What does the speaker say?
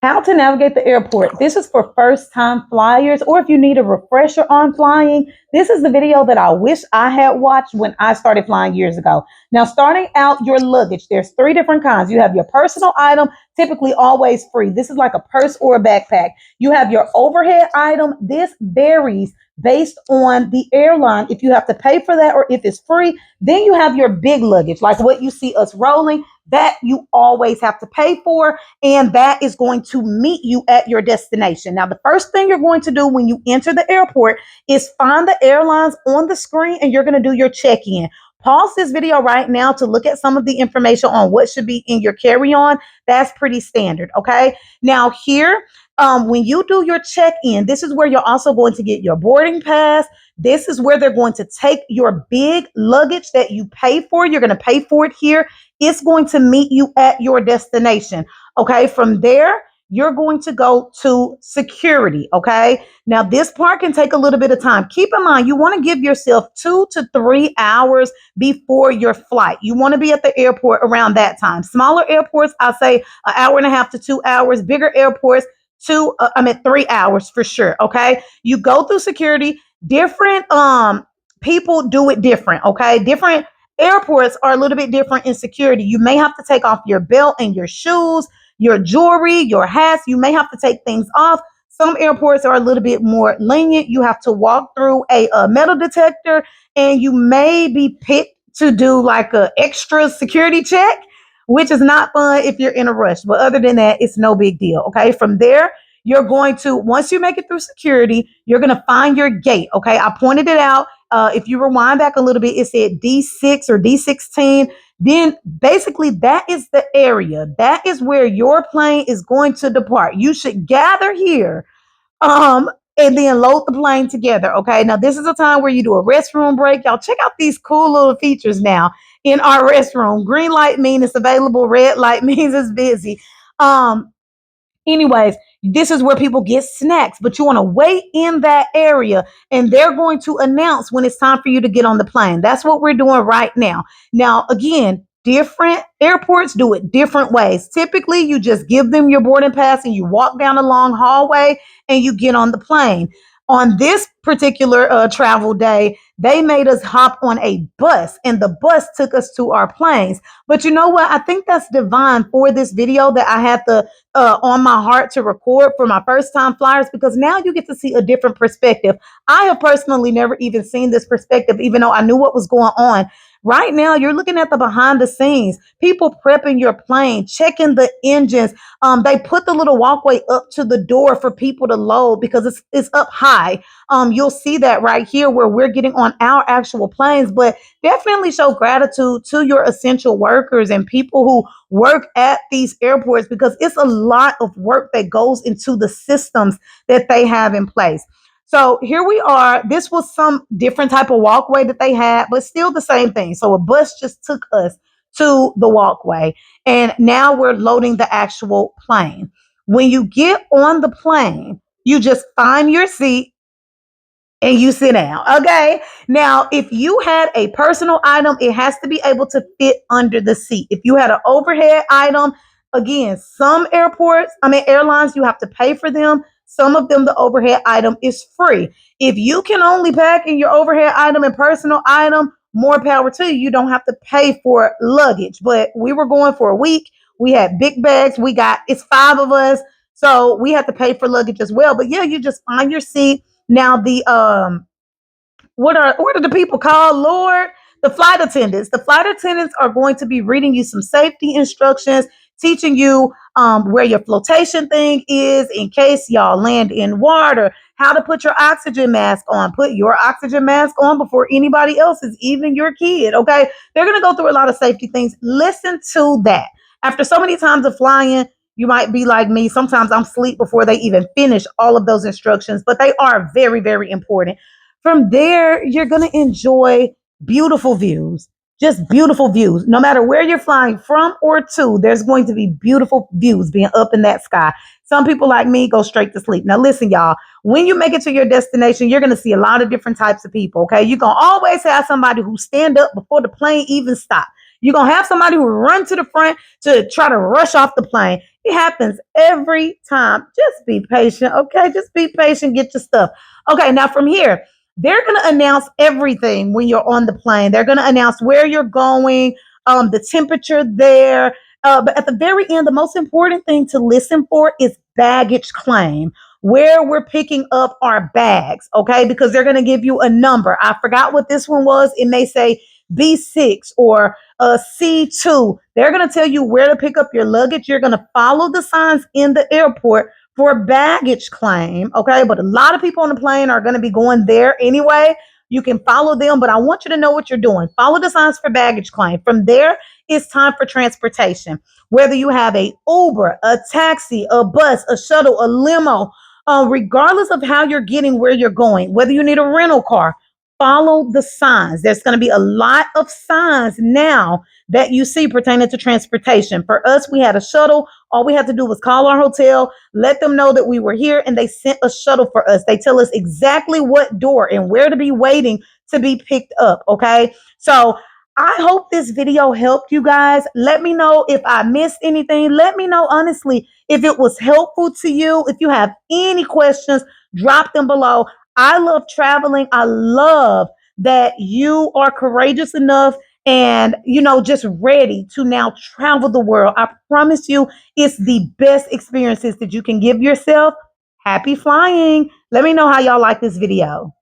How to navigate the airport. This is for first time flyers, or if you need a refresher on flying, this is the video that I wish I had watched when I started flying years ago. Now, starting out your luggage, there's three different kinds. You have your personal item, typically always free. This is like a purse or a backpack. You have your overhead item. This varies based on the airline, if you have to pay for that or if it's free. Then you have your big luggage, like what you see us rolling, that you always have to pay for, and that is going to meet you at your destination. Now, the first thing you're going to do when you enter the airport is find the airlines on the screen, and you're going to do your check-in. Pause this video right now to look at some of the information on what should be in your carry-on. That's pretty standard, okay? Now here, when you do your check-in, this is where you're also going to get your boarding pass. This is where they're going to take your big luggage that you pay for. You're going to pay for it here. It's going to meet you at your destination. Okay. From there, you're going to go to security. Okay. Now, this part can take a little bit of time. Keep in mind, you want to give yourself 2 to 3 hours before your flight. You want to be at the airport around that time. Smaller airports, I'll say an hour and a half to 2 hours. Bigger airports, 3 hours for sure. Okay. You go through security. Different people do it different. Okay. Different airports are a little bit different in security. You may have to take off your belt and your shoes, your jewelry, your hats. You may have to take things off. Some airports are a little bit more lenient. You have to walk through a metal detector, and you may be picked to do like a extra security check, which is not fun if you're in a rush. But other than that, it's no big deal. Okay. From there, you're going to, once you make it through security, you're going to find your gate. Okay. I pointed it out. If you rewind back a little bit, it said D6 or D16. Then basically that is the area. That is where your plane is going to depart. You should gather here. And then load the plane together. Okay. Now, this is a time where you do a restroom break. Y'all check out these cool little features now in our restroom. Green light means it's available. Red light means it's busy. Anyways, this is where people get snacks, but you want to wait in that area, and they're going to announce when it's time for you to get on the plane. That's what we're doing right now. Now, again, different airports do it different ways. Typically, you just give them your boarding pass and you walk down a long hallway and you get on the plane. On this particular travel day, they made us hop on a bus, and the bus took us to our planes. But you know what? I think that's divine for this video that I had on my heart to record for my first time flyers, because now you get to see a different perspective. I have personally never even seen this perspective, even though I knew what was going on. Right now, you're looking at the behind the scenes, people prepping your plane, checking the engines. They put the little walkway up to the door for people to load because it's up high. You'll see that right here where we're getting on our actual planes, but definitely show gratitude to your essential workers and people who work at these airports, because it's a lot of work that goes into the systems that they have in place. So here we are. This was some different type of walkway that they had, but still the same thing. So a bus just took us to the walkway, and now we're loading the actual plane. When you get on the plane, you just find your seat and you sit down. Okay. Now, if you had a personal item, it has to be able to fit under the seat. If you had an overhead item, again, some airlines, you have to pay for them. Some of them, the overhead item is free. If you can only pack in your overhead item and personal item, more power to you. You don't have to pay for luggage. But we were going for a week. We had big bags. It's 5 of us. So we had to pay for luggage as well. But yeah, you just find your seat. Now what do the people call, Lord? The flight attendants. The flight attendants are going to be reading you some safety instructions, teaching you where your flotation thing is in case y'all land in water, how to put your oxygen mask on. Put your oxygen mask on before anybody else's, even your kid, okay? They're going to go through a lot of safety things. Listen to that. After so many times of flying, you might be like me. Sometimes I'm asleep before they even finish all of those instructions, but they are very, very important. From there, you're going to enjoy beautiful views. Just beautiful views. No matter where you're flying from or to, there's going to be beautiful views being up in that sky. Some people like me go straight to sleep. Now, listen, y'all, when you make it to your destination, you're going to see a lot of different types of people. Okay. You're going to always have somebody who stand up before the plane even stops. You're going to have somebody who run to the front to try to rush off the plane. It happens every time. Just be patient, okay? Just be patient, get your stuff. Okay, now from here, they're going to announce everything when you're on the plane. They're going to announce where you're going, the temperature there. But at the very end, the most important thing to listen for is baggage claim, where we're picking up our bags, okay? Because they're going to give you a number. I forgot what this one was. It may say B6 or C2. They're going to tell you where to pick up your luggage. You're going to follow the signs in the airport for baggage claim, okay? But a lot of people on the plane are going to be going there anyway. You can follow them, but I want you to know what you're doing. Follow the signs for baggage claim. From there, it's time for transportation. Whether you have a Uber, a taxi, a bus, a shuttle, a limo, regardless of how you're getting where you're going, whether you need a rental car, follow the signs. There's going to be a lot of signs now that you see pertaining to transportation. For us, we had a shuttle. All we had to do was call our hotel, let them know that we were here, and they sent a shuttle for us. They tell us exactly what door and where to be waiting to be picked up. Okay. So I hope this video helped you guys. Let me know if I missed anything. Let me know honestly if it was helpful to you. If you have any questions, drop them below. I love traveling. I love that you are courageous enough and, just ready to now travel the world. I promise you, it's the best experiences that you can give yourself. Happy flying. Let me know how y'all like this video.